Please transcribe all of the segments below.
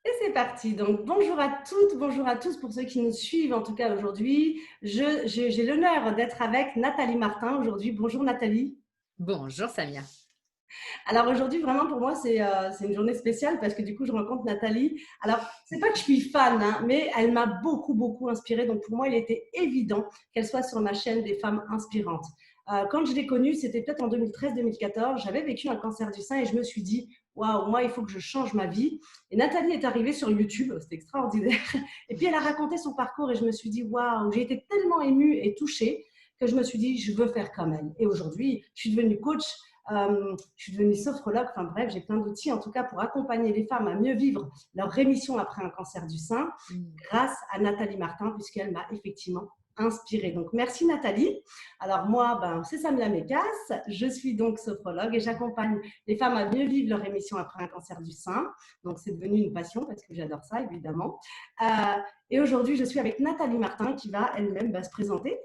Et c'est parti. Donc, bonjour à toutes, bonjour à tous pour ceux qui nous suivent en tout cas aujourd'hui. J'ai l'honneur d'être avec Nathalie Martin aujourd'hui. Bonjour Nathalie. Bonjour Samia. Alors aujourd'hui, vraiment pour moi, c'est une journée spéciale parce que du coup, je rencontre Nathalie. Alors, c'est pas que je suis fan, hein, mais elle m'a beaucoup, beaucoup inspirée. Donc pour moi, il était évident qu'elle soit sur ma chaîne des femmes inspirantes. Quand je l'ai connue, c'était peut-être en 2013-2014. J'avais vécu un cancer du sein et je me suis dit, waouh, moi, il faut que je change ma vie. Et Nathalie est arrivée sur YouTube, c'était extraordinaire. Et puis elle a raconté son parcours et je me suis dit, waouh, j'ai été tellement émue et touchée que je me suis dit, je veux faire comme elle. Et aujourd'hui, je suis devenue coach, je suis devenue sophrologue, enfin bref, j'ai plein d'outils en tout cas pour accompagner les femmes à mieux vivre leur rémission après un cancer du sein grâce à Nathalie Martin puisqu'elle m'a effectivement inspirée. Donc merci Nathalie. Alors moi, c'est Samia Mekas, je suis donc sophrologue et j'accompagne les femmes à mieux vivre leur rémission après un cancer du sein. Donc c'est devenu une passion parce que j'adore ça évidemment. Euh, et aujourd'hui, je suis avec Nathalie Martin qui va elle-même se présenter.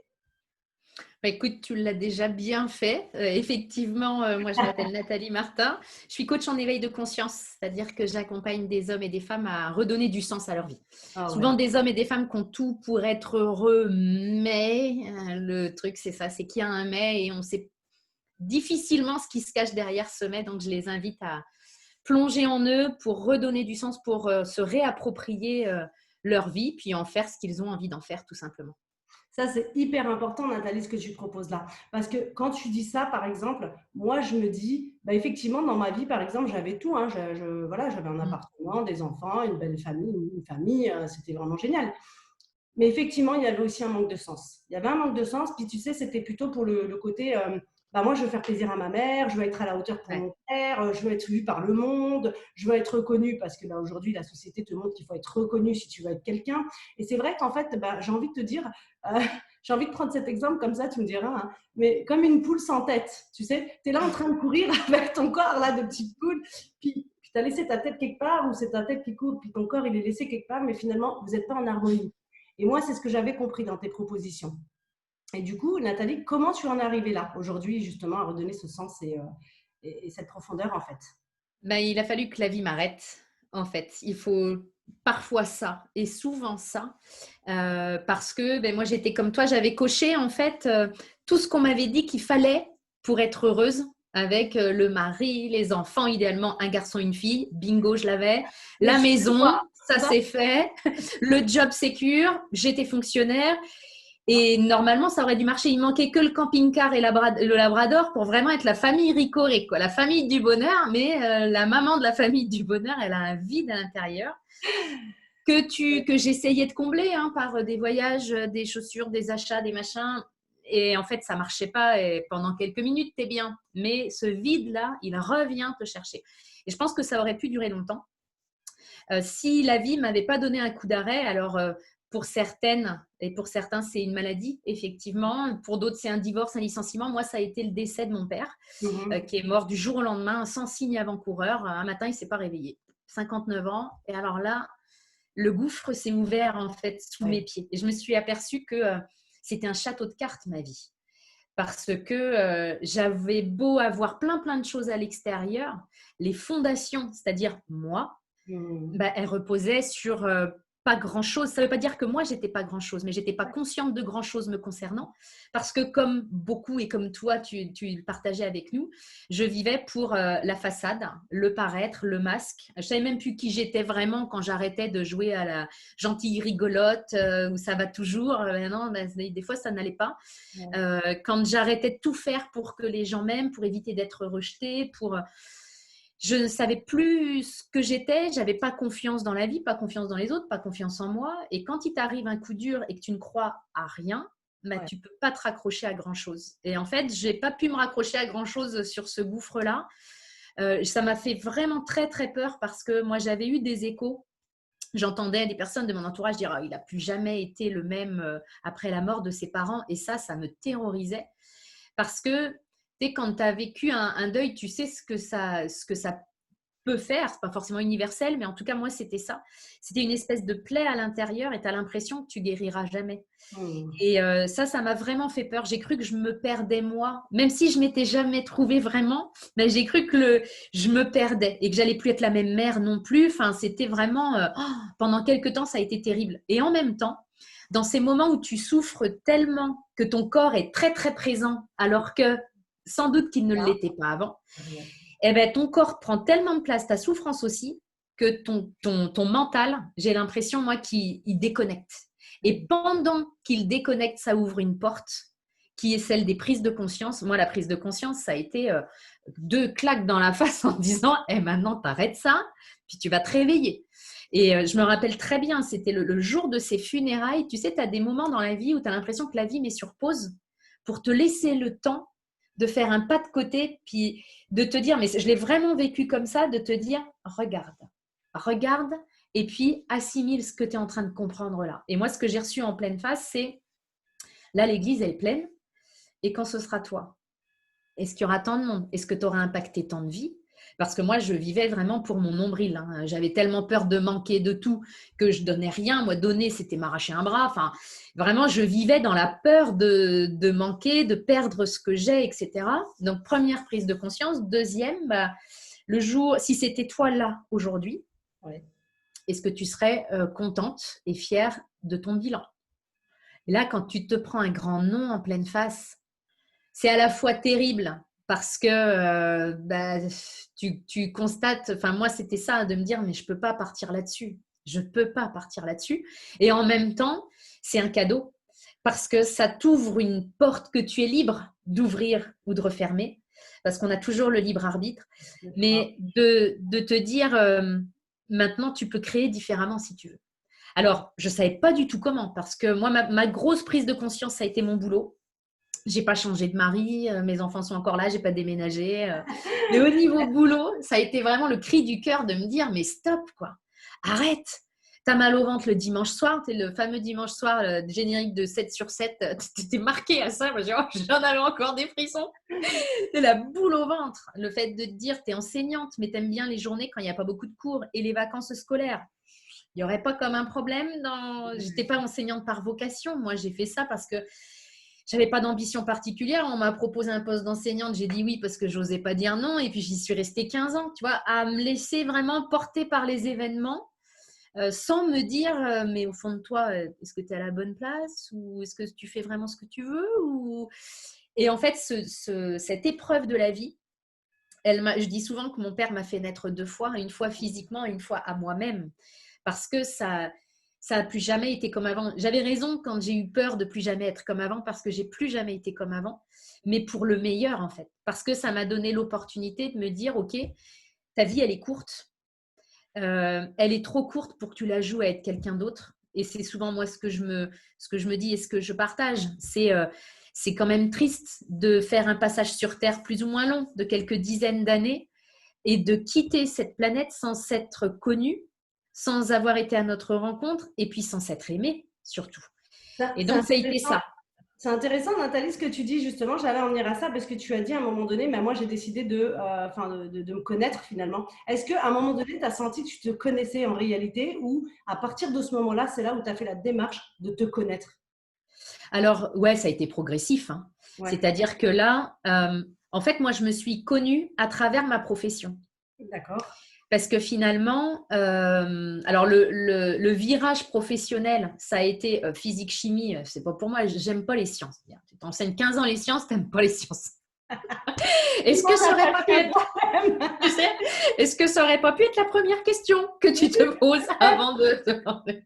Bah, écoute, tu l'as déjà bien fait. Effectivement, moi je m'appelle Nathalie Martin. Je suis coach en éveil de conscience, c'est-à-dire que j'accompagne des hommes et des femmes à redonner du sens à leur vie. Ah Souvent ouais. des hommes et des femmes qui ont tout pour être heureux, mais le truc c'est ça, c'est qu'il y a un mais et on sait difficilement ce qui se cache derrière ce mais. Donc je les invite à plonger en eux pour redonner du sens, pour se réapproprier leur vie, puis en faire ce qu'ils ont envie d'en faire tout simplement. Ça, c'est hyper important, Nathalie, ce que tu proposes là. Parce que quand tu dis ça, par exemple, moi, je me dis, effectivement, dans ma vie, par exemple, j'avais tout. Hein. Voilà, j'avais un Mm. appartement, des enfants, une belle famille, une famille, c'était vraiment génial. Mais effectivement, il y avait aussi un manque de sens. Il y avait un manque de sens, puis tu sais, c'était plutôt pour le côté, moi, je veux faire plaisir à ma mère, je veux être à la hauteur pour Ouais. mon père, je veux être vue par le monde, je veux être reconnue, parce que aujourd'hui, la société te montre qu'il faut être reconnu si tu veux être quelqu'un. Et c'est vrai qu'en fait, j'ai envie de te dire, euh, j'ai envie de prendre cet exemple comme ça, tu me diras, hein, mais comme une poule sans tête, tu sais, tu es là en train de courir avec ton corps là de petite poule, puis tu as laissé ta tête quelque part, ou c'est ta tête qui court, puis ton corps il est laissé quelque part, mais finalement, vous n'êtes pas en harmonie. Et moi, c'est ce que j'avais compris dans tes propositions. Et du coup, Nathalie, comment tu en es arrivée là, aujourd'hui, justement, à redonner ce sens et cette profondeur, en fait? Ben, il a fallu que la vie m'arrête, en fait. Il faut parfois ça, et souvent ça, parce que ben, moi, j'étais comme toi, j'avais coché, en fait, tout ce qu'on m'avait dit qu'il fallait pour être heureuse, avec le mari, les enfants, idéalement un garçon, une fille. Bingo, je l'avais. Le La chiffre, maison, quoi, ça c'est ça? s'est fait. Le job sécure, j'étais fonctionnaire. Et normalement, ça aurait dû marcher. Il manquait que le camping-car et le labrador pour vraiment être la famille Ricoré, quoi, la famille du bonheur. Mais la maman de la famille du bonheur, elle a un vide à l'intérieur que j'essayais de combler hein, par des voyages, des chaussures, des achats, des machins. Et en fait, ça marchait pas. Et pendant quelques minutes, t'es bien. Mais ce vide-là, il revient te chercher. Et je pense que ça aurait pu durer longtemps. Si la vie m'avait pas donné un coup d'arrêt, alors pour certaines et pour certains, c'est une maladie, effectivement. Pour d'autres, c'est un divorce, un licenciement. Moi, ça a été le décès de mon père, Mhm. qui est mort du jour au lendemain, sans signe avant-coureur. Un matin, il s'est pas réveillé. 59 ans. Et alors là, le gouffre s'est ouvert, en fait, sous mes Ouais. pieds. Et je me suis aperçue que c'était un château de cartes, ma vie. Parce que j'avais beau avoir plein, plein de choses à l'extérieur, les fondations, c'est-à-dire moi, Mhm. bah, elle reposait sur pas grand-chose. Ça ne veut pas dire que moi, j'étais pas grand-chose, mais j'étais pas consciente de grand-chose me concernant. Parce que comme beaucoup et comme toi, tu le partageais avec nous, je vivais pour la façade, le paraître, le masque. Je savais même plus qui j'étais vraiment quand j'arrêtais de jouer à la gentille rigolote où ça va toujours. Non, des fois, ça n'allait pas. Ouais. Quand j'arrêtais de tout faire pour que les gens m'aiment, pour éviter d'être rejetée, pour je ne savais plus ce que j'étais, j'avais pas confiance dans la vie, pas confiance dans les autres, pas confiance en moi. Et quand il t'arrive un coup dur et que tu ne crois à rien, bah, Ouais. tu peux pas te raccrocher à grand chose. Et en fait, j'ai pas pu me raccrocher à grand chose sur ce gouffre-là. Ça m'a fait vraiment très très peur parce que moi j'avais eu des échos. J'entendais des personnes de mon entourage dire il n'a plus jamais été le même après la mort de ses parents. Et ça me terrorisait parce que tu sais, quand tu as vécu un deuil, tu sais ce que ça peut faire. C'est pas forcément universel, mais en tout cas, moi, c'était ça. C'était une espèce de plaie à l'intérieur et tu as l'impression que tu guériras jamais. Et ça m'a vraiment fait peur. J'ai cru que je me perdais moi, même si je m'étais jamais trouvée vraiment. Mais j'ai cru que je me perdais et que j'allais plus être la même mère non plus. Enfin, c'était vraiment pendant quelques temps, ça a été terrible. Et en même temps, dans ces moments où tu souffres tellement que ton corps est très très présent, alors que sans doute qu'il ne l'était pas avant, eh ben, ton corps prend tellement de place, ta souffrance aussi, que ton mental, j'ai l'impression, moi, qu'il déconnecte. Et pendant qu'il déconnecte, ça ouvre une porte qui est celle des prises de conscience. Moi, la prise de conscience, ça a été 2 claques dans la face en disant maintenant, t'arrêtes ça, puis tu vas te réveiller. Et je me rappelle très bien, c'était le jour de ces funérailles. Tu sais, tu as des moments dans la vie où tu as l'impression que la vie met sur pause pour te laisser le temps de faire un pas de côté, puis de te dire, mais je l'ai vraiment vécu comme ça, de te dire, regarde, et puis assimile ce que tu es en train de comprendre là. Et moi, ce que j'ai reçu en pleine face, c'est, là, l'église, elle est pleine, et quand ce sera toi, est-ce qu'il y aura tant de monde? Est-ce que tu auras impacté tant de vies? Parce que moi, je vivais vraiment pour mon nombril. Hein. J'avais tellement peur de manquer de tout que je donnais rien. Moi, donner, c'était m'arracher un bras. Enfin, vraiment, je vivais dans la peur de manquer, de perdre ce que j'ai, etc. Donc, première prise de conscience. Deuxième, le jour, si c'était toi là aujourd'hui, est-ce que tu serais contente et fière de ton bilan? Et là, quand tu te prends un grand non en pleine face, c'est à la fois terrible parce que tu constates, enfin moi c'était ça, de me dire mais je ne peux pas partir là-dessus. Je ne peux pas partir là-dessus. Et en même temps, c'est un cadeau parce que ça t'ouvre une porte que tu es libre d'ouvrir ou de refermer parce qu'on a toujours le libre arbitre. Mais de te dire maintenant tu peux créer différemment si tu veux. Alors, je ne savais pas du tout comment parce que moi, ma grosse prise de conscience, ça a été mon boulot. J'ai pas changé de mari, mes enfants sont encore là, j'ai pas déménagé. Mais au niveau boulot, ça a été vraiment le cri du cœur de me dire mais stop quoi, arrête. T'as mal au ventre le dimanche soir, t'es le fameux dimanche soir générique de 7 sur 7, t'étais marqué à ça, j'en avais encore des frissons. C'est la boule au ventre, le fait de te dire t'es enseignante, mais t'aimes bien les journées quand il n'y a pas beaucoup de cours et les vacances scolaires. Il n'y aurait pas comme un problème j'étais pas enseignante par vocation, moi j'ai fait ça parce que j'avais pas d'ambition particulière. On m'a proposé un poste d'enseignante. J'ai dit oui parce que j'osais pas dire non. Et puis, j'y suis restée 15 ans, tu vois, à me laisser vraiment porter par les événements sans me dire, mais au fond de toi, est-ce que tu es à la bonne place ou est-ce que tu fais vraiment ce que tu veux ou... Et en fait, cette épreuve de la vie, je dis souvent que mon père m'a fait naître 2 fois, une fois physiquement et une fois à moi-même. Parce que ça n'a plus jamais été comme avant. J'avais raison quand j'ai eu peur de plus jamais être comme avant parce que j'ai plus jamais été comme avant, mais pour le meilleur en fait. Parce que ça m'a donné l'opportunité de me dire, ok, ta vie elle est courte, elle est trop courte pour que tu la joues à être quelqu'un d'autre. Et c'est souvent moi ce que je me dis et ce que je partage. C'est quand même triste de faire un passage sur Terre plus ou moins long, de quelques dizaines d'années, et de quitter cette planète sans s'être connu, sans avoir été à notre rencontre et puis sans s'être aimé surtout. Et donc, ça a été ça. C'est intéressant, Nathalie, ce que tu dis justement. J'allais en venir à ça parce que tu as dit à un moment donné, mais moi j'ai décidé de me connaître finalement. Est-ce qu'à un moment donné, tu as senti que tu te connaissais en réalité ou à partir de ce moment-là, c'est là où tu as fait la démarche de te connaître? Alors, ouais, ça a été progressif. Hein. Ouais. C'est-à-dire que là, en fait, moi, je me suis connue à travers ma profession. D'accord. Parce que finalement, alors le virage professionnel, ça a été physique-chimie. C'est pas pour moi, j'aime pas les sciences. Tu t'enseignes 15 ans les sciences, t'aimes pas les sciences. Est-ce que ça aurait pas pu être, tu sais, est-ce que ça aurait pas pu être la première question que tu te poses avant de te...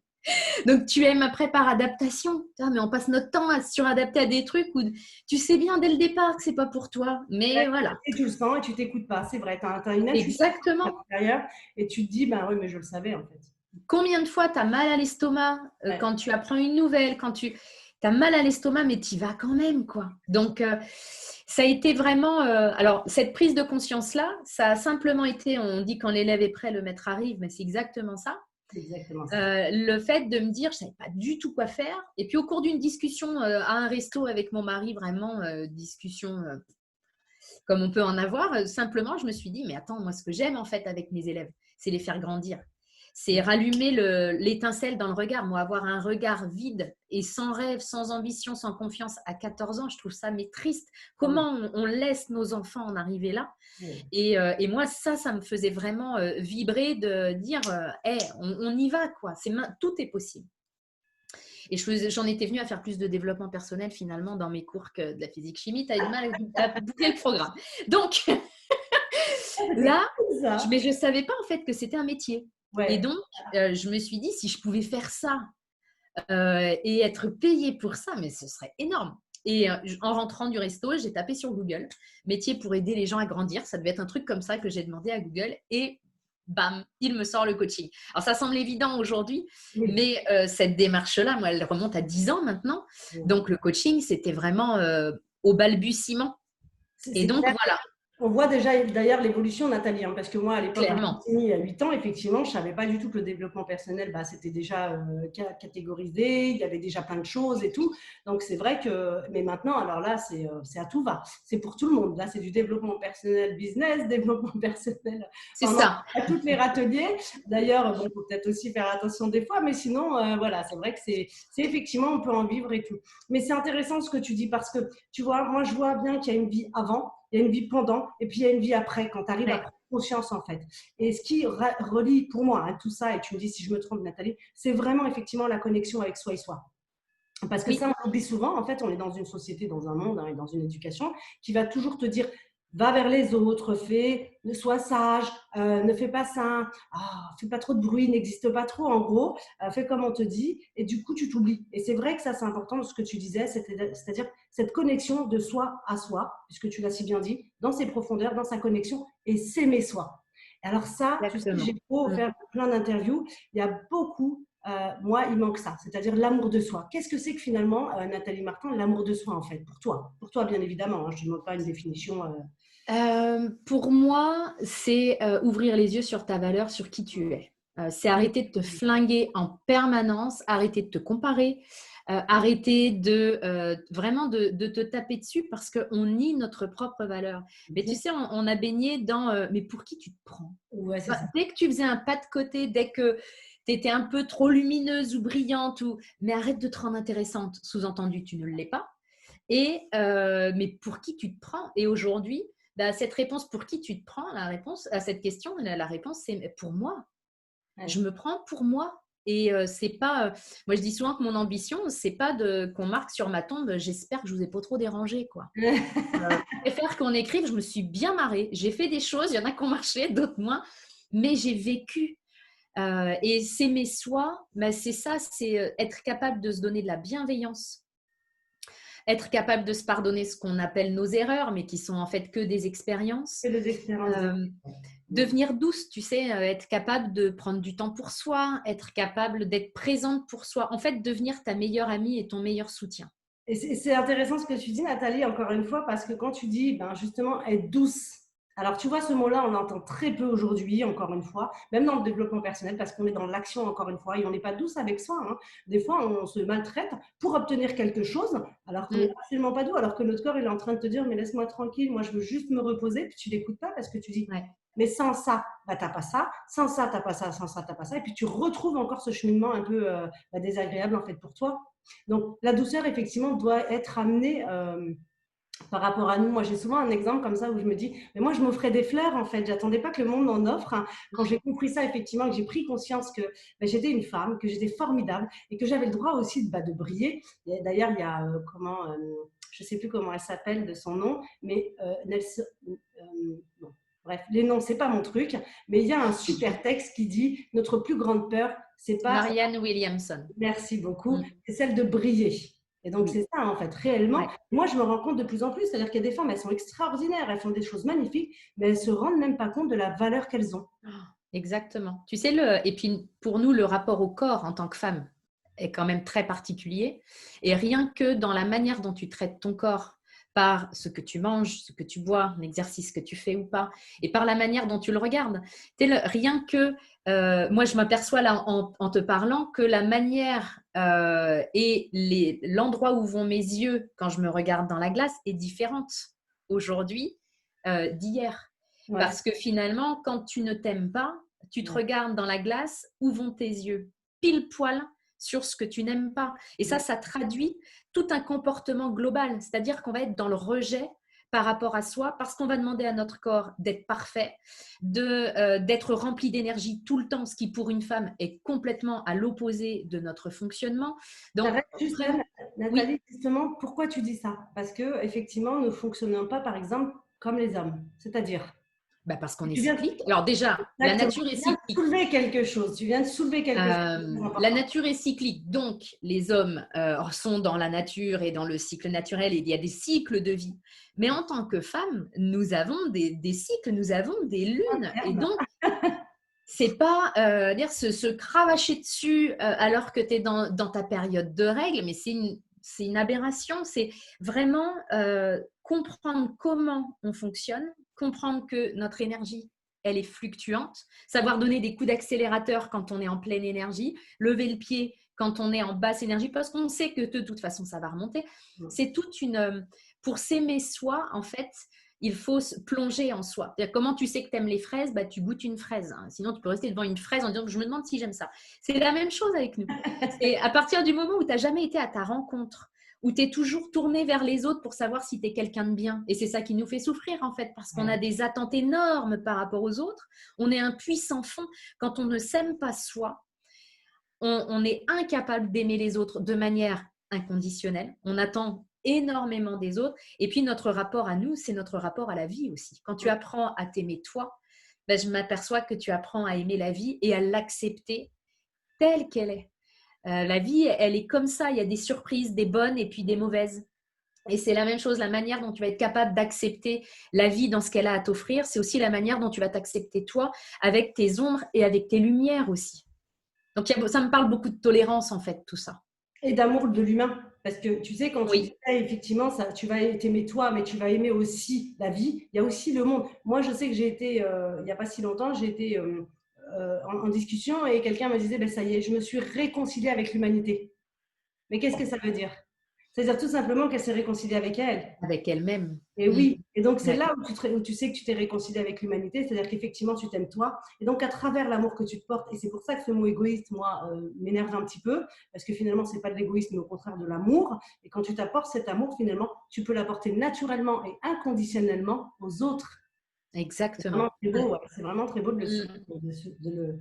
Donc, tu aimes prépare adaptation, mais on passe notre temps à se suradapter à des trucs où tu sais bien dès le départ que c'est pas pour toi. Mais voilà. Et tu le sens et tu t'écoutes pas, c'est vrai. Tu as une intuition à l'intérieur et tu te dis, bah oui, mais je le savais en fait. Combien de fois tu as mal à l'estomac quand tu apprends une nouvelle, quand tu as mal à l'estomac, mais tu y vas quand même, quoi. Donc, ça a été vraiment... alors, cette prise de conscience-là, ça a simplement été, on dit quand l'élève est prêt, le maître arrive, mais c'est exactement ça. Exactement ça. Le fait de me dire, je ne savais pas du tout quoi faire. Et puis, au cours d'une discussion à un resto avec mon mari, vraiment, discussion comme on peut en avoir. Simplement, je me suis dit, mais attends, moi, ce que j'aime en fait avec mes élèves, c'est les faire grandir. C'est rallumer l'étincelle dans le regard. Moi, avoir un regard vide et sans rêve, sans ambition, sans confiance à 14 ans, je trouve ça mais triste. Comment on laisse nos enfants en arriver là? Et moi, ça me faisait vraiment vibrer de dire, hey, on y va, quoi. Tout est possible. Et j'en étais venue à faire plus de développement personnel finalement dans mes cours que de la physique-chimie. Tu as eu du mal à boucler le programme. Donc, là, mais je ne savais pas en fait que c'était un métier. Ouais. Et donc, je me suis dit, si je pouvais faire ça et être payée pour ça, mais ce serait énorme. Et en rentrant du resto, j'ai tapé sur Google, métier pour aider les gens à grandir. Ça devait être un truc comme ça que j'ai demandé à Google. Et bam, il me sort le coaching. Alors, ça semble évident aujourd'hui, mais cette démarche-là, moi, elle remonte à 10 ans maintenant. Donc, le coaching, c'était vraiment au balbutiement. Et donc, voilà. On voit déjà d'ailleurs l'évolution, Nathalie, parce que moi, à l'époque, j'ai mis à 8 ans, effectivement, je ne savais pas du tout que le développement personnel, c'était déjà catégorisé, il y avait déjà plein de choses et tout. Donc, c'est vrai que… Mais maintenant, alors là, c'est à tout va. C'est pour tout le monde. Là, c'est du développement personnel business, développement personnel… C'est ça. À toutes les râteliers. D'ailleurs, bon, il faut peut-être aussi faire attention des fois, mais sinon, voilà, c'est vrai que c'est effectivement, on peut en vivre et tout. Mais c'est intéressant ce que tu dis parce que, tu vois, moi, je vois bien qu'il y a une vie avant, il y a une vie pendant et puis il y a une vie après quand tu arrives à prendre conscience en fait. Et ce qui relie pour moi tout ça, et tu me dis si je me trompe Nathalie, c'est vraiment effectivement la connexion avec soi et soi. Parce que ça, on oublie souvent, en fait, on est dans une société, dans un monde et dans une éducation qui va toujours te dire va vers les autres, sois sage, ne fais pas ça, fais pas trop de bruit, n'existe pas trop, en gros, fais comme on te dit, et du coup, tu t'oublies. Et c'est vrai que ça, c'est important, ce que tu disais, c'est-à-dire cette connexion de soi à soi, puisque tu l'as si bien dit, dans ses profondeurs, dans sa connexion, et s'aimer soi. Alors ça, tu sais, j'ai beau faire plein d'interviews, il y a beaucoup, moi, il manque ça, c'est-à-dire l'amour de soi. Qu'est-ce que c'est que finalement, Nathalie Martin, l'amour de soi en fait, pour toi? Pour toi, bien évidemment, je ne te demande pas une définition… Pour moi, c'est ouvrir les yeux sur ta valeur, sur qui tu es. C'est arrêter de te flinguer en permanence, arrêter de te comparer, arrêter vraiment de te taper dessus parce qu'on nie notre propre valeur. Mais tu sais, on a baigné dans mais pour qui tu te prends? Dès que tu faisais un pas de côté, dès que tu étais un peu trop lumineuse ou brillante, mais arrête de te rendre intéressante. Sous-entendu, tu ne l'es pas. Mais pour qui tu te prends? Et aujourd'hui, cette réponse, pour qui tu te prends, la réponse à cette question, la réponse, c'est pour moi. Je me prends pour moi. Et c'est pas… moi, je dis souvent que mon ambition, c'est pas qu'on marque sur ma tombe « J'espère que je vous ai pas trop dérangé. » Je préfère qu'on écrive « Je me suis bien marrée. J'ai fait des choses, il y en a qui ont marché, d'autres moins. Mais j'ai vécu. » Et s'aimer soi, c'est ça, c'est être capable de se donner de la bienveillance. Être capable de se pardonner ce qu'on appelle nos erreurs, mais qui sont en fait que des expériences. Devenir douce, tu sais, être capable de prendre du temps pour soi, être capable d'être présente pour soi. En fait, devenir ta meilleure amie et ton meilleur soutien. Et c'est intéressant ce que tu dis, Nathalie, encore une fois, parce que quand tu dis justement être douce, alors tu vois, ce mot-là, on l'entend très peu aujourd'hui, encore une fois, même dans le développement personnel, parce qu'on est dans l'action, encore une fois, et on n'est pas douce avec soi. Des fois, on se maltraite pour obtenir quelque chose, alors qu'on n'est absolument pas doux, alors que notre corps, il est en train de te dire, mais laisse-moi tranquille, moi, je veux juste me reposer, puis tu ne l'écoutes pas parce que tu dis… Mais sans ça, tu n'as pas ça. Sans ça, tu n'as pas ça. Sans ça, tu n'as pas ça. Et puis, tu retrouves encore ce cheminement un peu désagréable, en fait, pour toi. Donc, la douceur, effectivement, doit être amenée par rapport à nous. Moi, j'ai souvent un exemple comme ça où je me dis, mais moi, je m'offrais des fleurs, en fait. Je n'attendais pas que le monde m'en offre. Quand j'ai compris ça, effectivement, que j'ai pris conscience que j'étais une femme, que j'étais formidable et que j'avais le droit aussi de briller. D'ailleurs, il y a, je ne sais plus comment elle s'appelle de son nom, mais Nelson… bon. Bref, les noms, c'est pas mon truc, mais il y a un super texte qui dit « Notre plus grande peur, c'est pas… » Marianne Williamson. Merci beaucoup. C'est celle de briller. Et donc, c'est ça, en fait, réellement. Moi, je me rends compte de plus en plus, c'est-à-dire qu'il y a des femmes, elles sont extraordinaires, elles font des choses magnifiques, mais elles ne se rendent même pas compte de la valeur qu'elles ont. Exactement. Tu sais, et puis pour nous, le rapport au corps en tant que femme est quand même très particulier. Et rien que dans la manière dont tu traites ton corps, par ce que tu manges, ce que tu bois, l'exercice que tu fais ou pas, et par la manière dont tu le regardes. Rien que, moi je m'aperçois là en te parlant que la manière et l'endroit où vont mes yeux quand je me regarde dans la glace est différente aujourd'hui d'hier. Ouais. Parce que finalement, quand tu ne t'aimes pas, tu te Ouais. regardes dans la glace, où vont tes yeux? Pile poil sur ce que tu n'aimes pas. Et Ouais. ça traduit tout un comportement global. C'est-à-dire qu'on va être dans le rejet par rapport à soi parce qu'on va demander à notre corps d'être parfait, d'être rempli d'énergie tout le temps, ce qui pour une femme est complètement à l'opposé de notre fonctionnement. Donc, J'arrête juste là, vraiment, oui. Nathalie, justement, pourquoi tu dis ça? Parce que effectivement, nous ne fonctionnons pas, par exemple, comme les hommes. C'est-à-dire, Bah parce qu'on est tu viens, cyclique. Alors déjà, la exactement, nature est tu viens de cyclique. soulever quelque chose. Tu viens de soulever quelque chose de très La important. nature est cyclique, donc les hommes sont dans la nature et dans le cycle naturel et il y a des cycles de vie. Mais en tant que femmes, nous avons des cycles, nous avons des lunes. Et Interne. donc, c'est pas dire se cravacher dessus alors que tu es dans ta période de règles, mais c'est une aberration. C'est vraiment comprendre comment on fonctionne, comprendre que notre énergie, elle est fluctuante, savoir donner des coups d'accélérateur quand on est en pleine énergie, lever le pied quand on est en basse énergie, parce qu'on sait que de toute façon, ça va remonter. C'est toute une… Pour s'aimer soi, en fait, il faut se plonger en soi. Comment tu sais que tu aimes les fraises? Bah, tu goûtes une fraise. Hein. Sinon, tu peux rester devant une fraise en disant je me demande si j'aime ça. C'est la même chose avec nous. C'est à partir du moment où tu n'as jamais été à ta rencontre, où tu es toujours tourné vers les autres pour savoir si tu es quelqu'un de bien. Et c'est ça qui nous fait souffrir, en fait, parce qu'on a des attentes énormes par rapport aux autres. On est un puissant fond. Quand on ne s'aime pas soi, on est incapable d'aimer les autres de manière inconditionnelle. On attend énormément des autres. Et puis, notre rapport à nous, c'est notre rapport à la vie aussi. Quand tu apprends à t'aimer toi, ben, je m'aperçois que tu apprends à aimer la vie et à l'accepter telle qu'elle est. La vie, elle est comme ça. Il y a des surprises, des bonnes et puis des mauvaises. Et c'est la même chose, la manière dont tu vas être capable d'accepter la vie dans ce qu'elle a à t'offrir, c'est aussi la manière dont tu vas t'accepter toi avec tes ombres et avec tes lumières aussi. Donc, ça me parle beaucoup de tolérance, en fait, tout ça. Et d'amour de l'humain. Parce que tu sais, quand tu dis Oui, effectivement, ça, tu vas t'aimer toi, mais tu vas aimer aussi la vie, il y a aussi le monde. Moi, je sais que j'ai été, il n'y a pas si longtemps, j'ai été en discussion et quelqu'un me disait, ben, ça y est, je me suis réconciliée avec l'humanité. Mais qu'est-ce que ça veut dire? C'est-à-dire tout simplement qu'elle s'est réconciliée avec elle. avec elle-même. Et Mm. oui, et donc c'est Ouais. là où tu sais que tu t'es réconcilié avec l'humanité, c'est-à-dire qu'effectivement tu t'aimes toi, et donc à travers l'amour que tu te portes, et c'est pour ça que ce mot égoïste, moi, m'énerve un petit peu, parce que finalement c'est pas de l'égoïsme, mais au contraire de l'amour, et quand tu t'apportes cet amour, finalement, tu peux l'apporter naturellement et inconditionnellement aux autres. C'est vraiment Exactement. très beau, ouais. C'est vraiment très beau Mm. Mm. de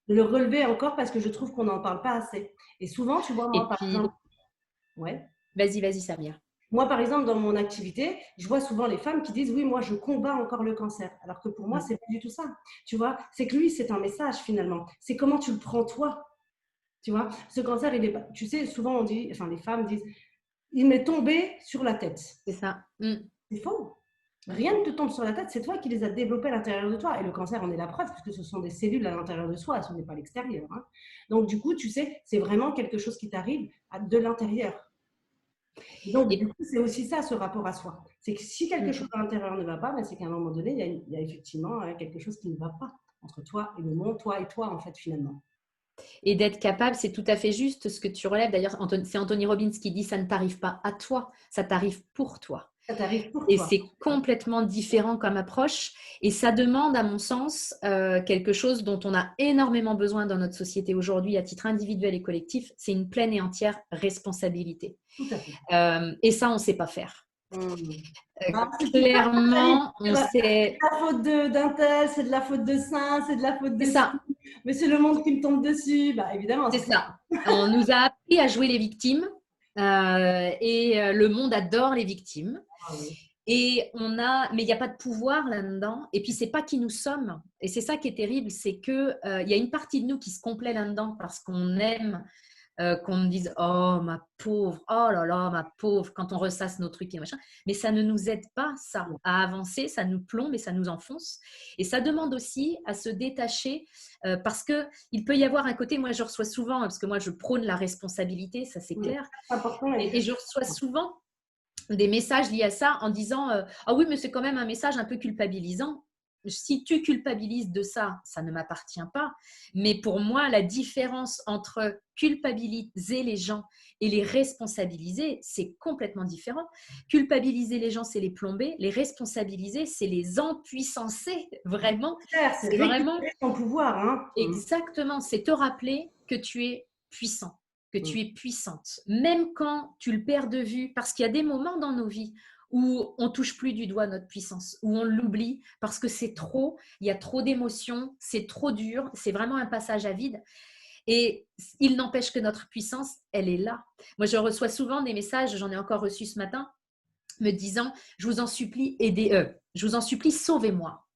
le relever encore, parce que je trouve qu'on n'en parle pas assez. Et souvent, tu vois, moi Et par puis, exemple, ouais. vas-y, Samir. Moi, par exemple, dans mon activité, je vois souvent les femmes qui disent oui, moi, je combats encore le cancer. Alors que pour moi, Mm. c'est pas du tout ça. Tu vois, c'est que lui, c'est un message finalement. C'est comment tu le prends toi. Tu vois, ce cancer, il est pas. Tu sais, souvent on dit, enfin, les femmes disent, il m'est tombé sur la tête. C'est ça. Mm. C'est faux. Rien ne te tombe sur la tête, c'est toi qui les as développés à l'intérieur de toi. Et le cancer en est la preuve, puisque ce sont des cellules à l'intérieur de soi, ce n'est pas l'extérieur. Hein. Donc, du coup, tu sais, c'est vraiment quelque chose qui t'arrive de l'intérieur. Donc, du Et, coup, c'est aussi ça, ce rapport à soi. C'est que si quelque chose mm. à l'intérieur ne va pas, ben c'est qu'à un moment donné, il y a effectivement quelque chose qui ne va pas entre toi et le monde, toi et toi, en fait, finalement. Et d'être capable, c'est tout à fait juste ce que tu relèves. D'ailleurs, c'est Anthony Robbins qui dit ça ne t'arrive pas à toi, ça t'arrive pour toi. Ça t'arrive pour Et toi. c'est complètement différent comme approche. Et ça demande, à mon sens, quelque chose dont on a énormément besoin dans notre société aujourd'hui, à titre individuel et collectif, c'est une pleine et entière responsabilité. Tout à fait. Et ça, on ne sait pas faire. Hum. Ah, c'est super, Clairement, on c'est sait… de la faute d'un tel, c'est de la faute de ça, c'est de la faute C'est de ci, ça, mais c'est le monde qui me tombe dessus. Bah, évidemment, c'est c'est ça. ça. On nous a appris à jouer les victimes et le monde adore les victimes. Ah, oui. Et mais il n'y a pas de pouvoir là-dedans. Et puis, c'est pas qui nous sommes. Et c'est ça qui est terrible, c'est que il y a une partie de nous qui se complaît là-dedans parce qu'on aime qu'on me dise oh ma pauvre, oh là là ma pauvre, quand on ressasse nos trucs et machin. Mais ça ne nous aide pas ça à avancer, ça nous plombe et ça nous enfonce. Et ça demande aussi à se détacher parce que il peut y avoir un côté. Moi, je reçois souvent parce que moi, je prône la responsabilité, ça c'est Oui. clair. C'est important. Et je reçois souvent des messages liés à ça en disant ah oui mais c'est quand même un message un peu culpabilisant. si tu culpabilises de ça, ça ne m'appartient pas. Mais pour moi, la différence entre culpabiliser les gens et les responsabiliser, c'est complètement différent. Culpabiliser les gens, c'est les plomber. Les responsabiliser, c'est les empuissancer. Vraiment, C'est c'est vraiment récupérer son pouvoir. Hein. exactement, c'est te rappeler que tu es puissant, que tu es puissante. Même quand tu le perds de vue, parce qu'il y a des moments dans nos vies où on touche plus du doigt notre puissance, où on l'oublie parce que c'est trop, il y a trop d'émotions, c'est trop dur, c'est vraiment un passage à vide. Et il n'empêche que notre puissance, elle est là. Moi, je reçois souvent des messages, j'en ai encore reçu ce matin, me disant, je vous en supplie, aidez, je vous en supplie, sauvez-moi.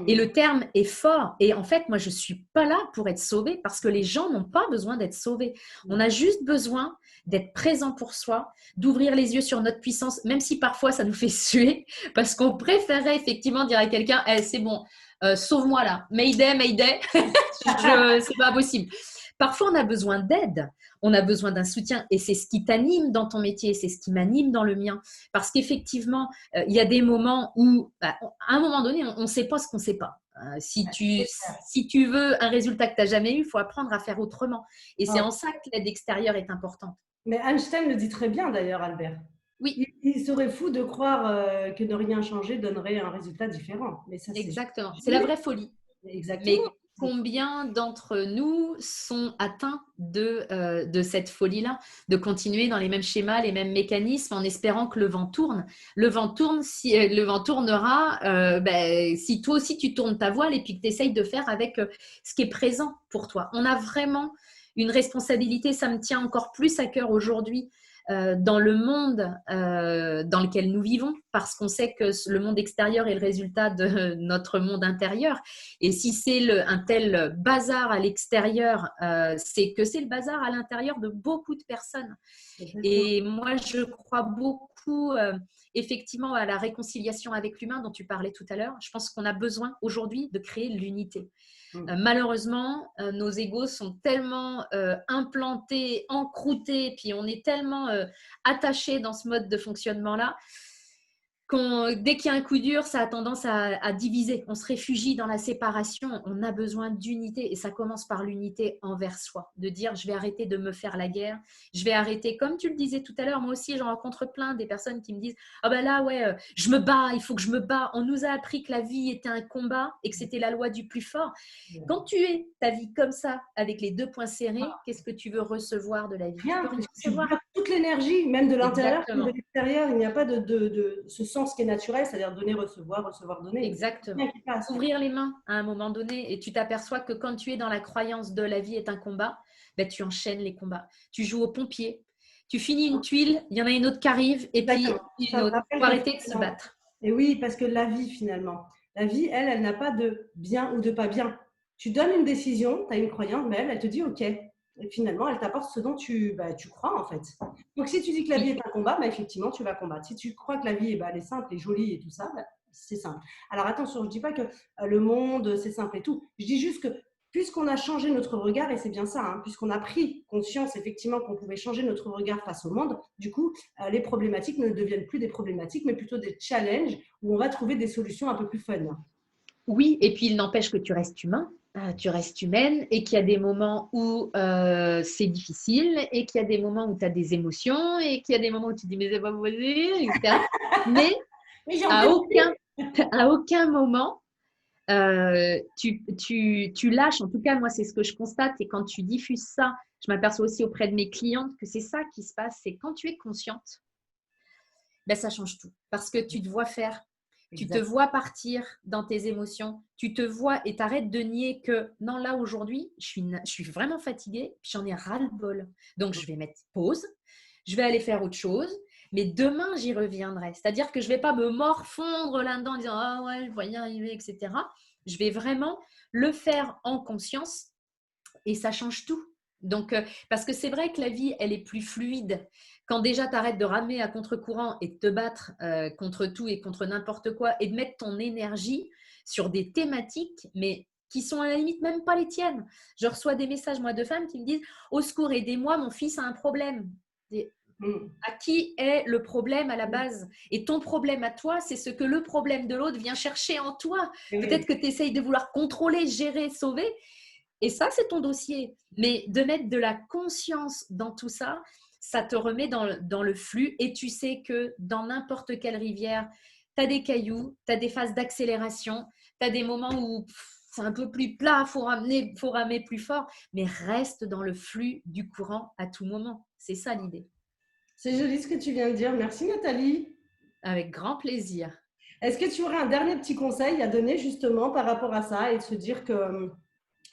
Et le terme est fort. Et en fait, moi, je ne suis pas là pour être sauvée parce que les gens n'ont pas besoin d'être sauvés. On a juste besoin d'être présent pour soi, d'ouvrir les yeux sur notre puissance, même si parfois ça nous fait suer, parce qu'on préférerait effectivement dire à quelqu'un, c'est bon, sauve-moi là, Mayday, Mayday, c'est pas possible. Parfois, on a besoin d'aide, on a besoin d'un soutien et c'est ce qui t'anime dans ton métier, c'est ce qui m'anime dans le mien. Parce qu'effectivement, il y a des moments où, à un moment donné, on ne sait pas ce qu'on ne sait pas. Si tu veux un résultat que tu n'as jamais eu, il faut apprendre à faire autrement. Et c'est en ça que l'aide extérieure est importante. Mais Einstein le dit très bien d'ailleurs, Albert. Oui. Il serait fou de croire que ne rien changer donnerait un résultat différent. Mais ça, exactement. C'est la vraie folie. Exactement. Mais combien d'entre nous sont atteints de cette folie-là, de continuer dans les mêmes schémas, les mêmes mécanismes, en espérant que le vent tourne. Le vent tourne, le vent tournera si toi aussi tu tournes ta voile et puis que tu essayes de faire avec ce qui est présent pour toi. On a vraiment une responsabilité, ça me tient encore plus à cœur aujourd'hui, dans le monde dans lequel nous vivons, parce qu'on sait que le monde extérieur est le résultat de notre monde intérieur. Et si c'est un tel bazar à l'extérieur, c'est que c'est le bazar à l'intérieur de beaucoup de personnes. Et moi, je crois beaucoup effectivement à la réconciliation avec l'humain dont tu parlais tout à l'heure. Je pense qu'on a besoin aujourd'hui de créer l'unité. Malheureusement, nos égos sont tellement implantés, encroutés, puis on est tellement attachés dans ce mode de fonctionnement-là dès qu'il y a un coup dur, ça a tendance à diviser. On se réfugie dans la séparation. On a besoin d'unité et ça commence par l'unité envers soi. De dire, je vais arrêter de me faire la guerre. Je vais arrêter, comme tu le disais tout à l'heure, moi aussi, j'en rencontre plein des personnes qui me disent, ah ben là, ouais, je me bats, il faut que je me bats. On nous a appris que la vie était un combat et que c'était la loi du plus fort. Quand tu es ta vie comme ça, avec les deux poings serrés, qu'est-ce que tu veux recevoir de la vie? Rien, tu peux rien tu recevoir. bloques toute l'énergie, même de l'intérieur comme de Exactement. l'extérieur. Il n'y a pas de ce sens qui est naturel, c'est-à-dire donner, recevoir, donner. Exactement. Ouvrir les mains à un moment donné et tu t'aperçois que quand tu es dans la croyance de la vie est un combat, ben, tu enchaînes les combats. Tu joues au pompier, tu finis une tuile, il y en a une autre qui arrive et puis une autre. Il faut arrêter de se battre. Et oui, parce que la vie finalement, la vie, elle n'a pas de bien ou de pas bien. Tu donnes une décision, tu as une croyance, mais elle te dit OK. Et finalement, elle t'apporte ce dont tu crois en fait. Donc si tu dis que la vie est un combat, effectivement, tu vas combattre. Si tu crois que la vie elle est simple et jolie et tout ça, c'est simple. Alors attention, je ne dis pas que le monde, c'est simple et tout. Je dis juste que puisqu'on a changé notre regard, et c'est bien ça, hein, puisqu'on a pris conscience effectivement qu'on pouvait changer notre regard face au monde, du coup, les problématiques ne deviennent plus des problématiques, mais plutôt des challenges où on va trouver des solutions un peu plus fun. Oui, et puis il n'empêche que tu restes humain, tu restes humaine et qu'il y a des moments où c'est difficile et qu'il y a des moments où tu as des émotions et qu'il y a des moments où tu te dis mais c'est pas possible, etc. Mais à aucun moment, tu lâches. En tout cas, moi, c'est ce que je constate. Et quand tu diffuses ça, je m'aperçois aussi auprès de mes clientes que c'est ça qui se passe. C'est quand tu es consciente, ben, ça change tout. Parce que tu te vois faire. Tu te vois partir dans tes émotions, tu te vois et t'arrêtes de nier que non, là aujourd'hui, je suis vraiment fatiguée, j'en ai ras-le-bol. Donc, je vais mettre pause, je vais aller faire autre chose, mais demain, j'y reviendrai. C'est-à-dire que je ne vais pas me morfondre là-dedans en disant « Ah ouais, je vais y arriver, etc. » Je vais vraiment le faire en conscience et ça change tout. Donc, parce que c'est vrai que la vie, elle est plus fluide. Quand déjà tu arrêtes de ramer à contre-courant et de te battre contre tout et contre n'importe quoi et de mettre ton énergie sur des thématiques, mais qui sont à la limite même pas les tiennes. Je reçois des messages, moi, de femmes qui me disent « Au secours, aidez-moi, mon fils a un problème. » Mm. À qui est le problème à la base? Et ton problème à toi, c'est ce que le problème de l'autre vient chercher en toi. Et Peut-être oui. que tu essayes de vouloir contrôler, gérer, sauver. Et ça, c'est ton dossier. Mais de mettre de la conscience dans tout ça, ça te remet dans le flux. Et tu sais que dans n'importe quelle rivière, tu as des cailloux, tu as des phases d'accélération, tu as des moments où c'est un peu plus plat, faut ramer plus fort. Mais reste dans le flux du courant à tout moment. C'est ça l'idée. C'est joli ce que tu viens de dire. Merci Nathalie. Avec grand plaisir. Est-ce que tu aurais un dernier petit conseil à donner justement par rapport à ça et de se dire que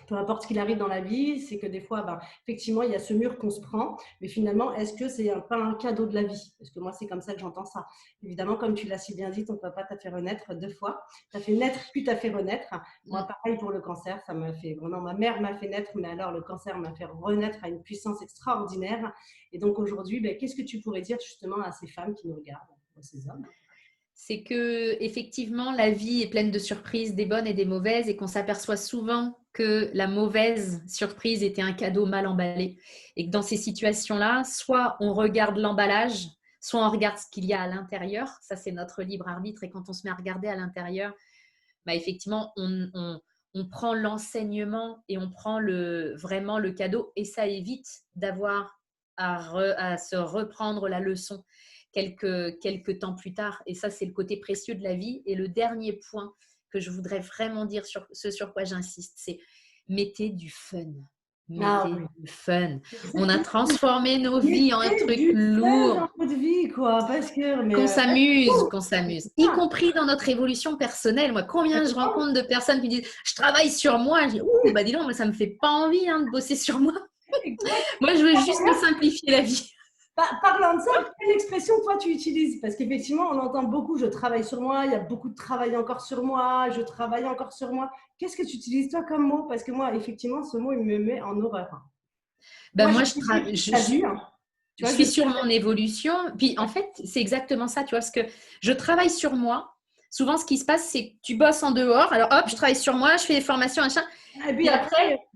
peu importe ce qu'il arrive dans la vie, c'est que des fois, ben, effectivement, il y a ce mur qu'on se prend, mais finalement, est-ce que c'est pas un cadeau de la vie? Parce que moi, c'est comme ça que j'entends ça. Évidemment, comme tu l'as si bien dit, ton papa t'a fait renaître 2 fois. T'as fait naître, puis t'as fait renaître. Moi, pareil pour le cancer, ça m'a fait vraiment, ma mère m'a fait naître, mais alors le cancer m'a fait renaître à une puissance extraordinaire. Et donc aujourd'hui, ben, qu'est-ce que tu pourrais dire justement à ces femmes qui nous regardent, à ces hommes? C'est que effectivement la vie est pleine de surprises, des bonnes et des mauvaises, et qu'on s'aperçoit souvent que la mauvaise surprise était un cadeau mal emballé. Et que dans ces situations-là, soit on regarde l'emballage, soit on regarde ce qu'il y a à l'intérieur. Ça, c'est notre libre arbitre. Et quand on se met à regarder à l'intérieur, bah, effectivement, on prend l'enseignement et on prend vraiment le cadeau. Et ça évite d'avoir à se reprendre la leçon quelques temps plus tard. Et ça, c'est le côté précieux de la vie. Et le dernier point que je voudrais vraiment dire, sur ce sur quoi j'insiste, c'est mettez du fun. Ah Mettez oui. du fun. On a transformé nos vies en un Mettez truc du fun dans lourd. votre vie, quoi, parce que, mais Qu'on s'amuse, y ah, compris dans notre évolution personnelle. Moi, combien je rencontre de personnes qui disent je travaille sur moi, je dis ouh, bah dis donc, moi, ça me fait pas envie de bosser sur moi. exactement. Moi, je veux juste me simplifier la vie. Parlant de ça, quelle expression toi tu utilises? Parce qu'effectivement, on entend beaucoup je travaille sur moi, il y a beaucoup de travail encore sur moi, je travaille encore sur moi. Qu'est-ce que tu utilises toi comme mot? Parce que moi, effectivement, ce mot, il me met en horreur. Ben Moi, moi, j'ai fait toute la vie, hein. Tu je vois, je suis sais. sur mon évolution. Puis en fait, c'est exactement ça, tu vois, parce que je travaille sur moi. Souvent, ce qui se passe, c'est que tu bosses en dehors. Alors, hop, je travaille sur moi, je fais des formations, machin. Et puis Puis après, après,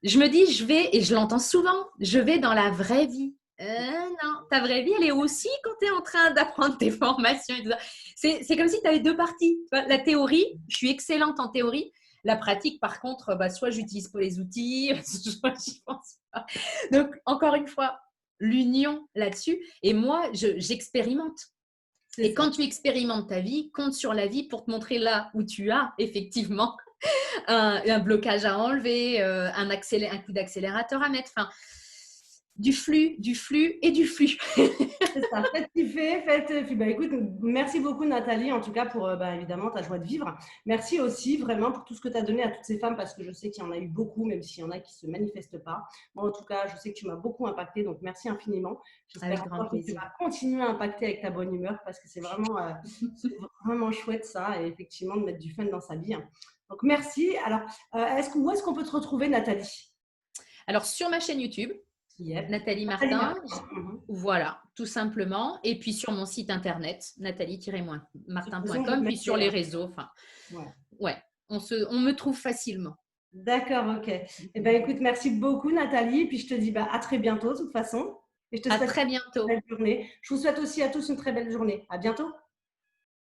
je me dis, je vais, et je l'entends souvent, je vais dans la vraie vie. Non, ta vraie vie, elle est aussi quand tu es en train d'apprendre tes formations et tout ça. C'est comme si tu avais deux parties. Tu vois, la théorie, je suis excellente en théorie. La pratique, par contre, bah, soit j'utilise pas les outils, soit j'y pense pas. Donc, encore une fois, l'union là-dessus. Et moi, j'expérimente. c'est Et ça. quand tu expérimentes ta vie, compte sur la vie pour te montrer là où tu as effectivement un blocage à enlever, un coup d'accélérateur à mettre. Enfin, du flux et du flux. C'est ça, faites kiffer, faites. Puis, bah, écoute, merci beaucoup Nathalie, en tout cas pour bah, évidemment ta joie de vivre. Merci aussi vraiment pour tout ce que tu as donné à toutes ces femmes, parce que je sais qu'il y en a eu beaucoup, même s'il y en a qui ne se manifestent pas. Moi, en tout cas, je sais que tu m'as beaucoup impacté, donc merci infiniment. Avec J'espère grand encore que tu plaisir. vas continuer à impacter avec ta bonne humeur, parce que c'est vraiment chouette ça, et effectivement de mettre du fun dans sa vie. Donc merci. Alors, où est-ce qu'on peut te retrouver, Nathalie? Alors, sur ma chaîne YouTube, Yep. Nathalie Nathalie Martin, Martin. voilà, tout simplement. Et puis sur mon site internet, De toute façon, je vais nathalie-martin.com, te puis mettre sur les réseaux. Enfin, ouais. ouais, on me trouve facilement. D'accord, ok. Eh ben, écoute, merci beaucoup Nathalie. Puis je te dis bah, à très bientôt de toute façon. Et je te À souhaite très une bientôt. belle journée. Je vous souhaite aussi à tous une très belle journée. À bientôt.